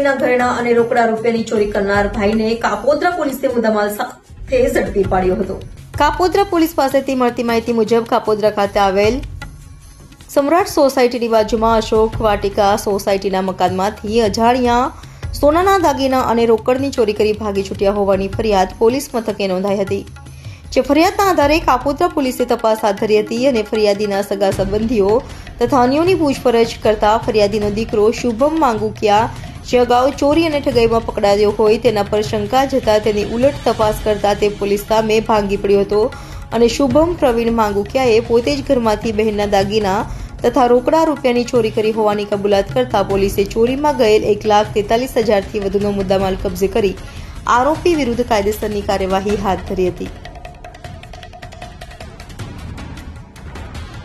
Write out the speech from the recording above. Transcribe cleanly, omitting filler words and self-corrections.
દીકરીના ઘરેણા અને રોકડા રૂપિયાની ચોરી કરનાર ભાઈને કાપોદ્રા પોલીસે મુદ્દામાલ સાથે ઝડપી પાડ્યો હતો। કાપોદ્રા પોલીસ પાસેથી મળતી માહિતી મુજબ કાપોદ્રા ખાતે આવેલ સમ્રાટ સોસાયટીની બાજુમાં અશોક વાટિકા સોસાયટીના મકાનમાંથી અજાણ્યા સોનાના દાગીના અને રોકડની ચોરી કરી ભાગી છૂટ્યા હોવાની ફરિયાદ પોલીસ મથકે નોંધાઈ હતી। જે ફરિયાદના આધારે કાપોદ્રા પોલીસે તપાસ હાથ ધરી હતી અને ફરિયાદીના સગા સંબંધીઓ તથા અન્યોની પૂછપરછ કરતા ફરિયાદીનો દીકરો શુભમ માંગુકિયા જે અગાઉ ચોરી અને ઠગાઈમાં પકડાયો હોય તેના પર શંકા જતા તેની ઉલટ તપાસ કરતા તે પોલીસ સામે ભાંગી પડ્યો હતો અને શુભમ પ્રવીણ માંગુકિયાએ પોતે જ ઘરમાંથી બહેનના દાગીના તથા રોકડા રૂપિયાની ચોરી કરી હોવાની કબૂલાત કરતા પોલીસે ચોરીમાં ગયેલ 1,43,000થી વધુનો મુદ્દામાલ કબજે કરી આરોપી વિરુદ્ધ કાયદેસરની કાર્યવાહી હાથ ધરી હતી।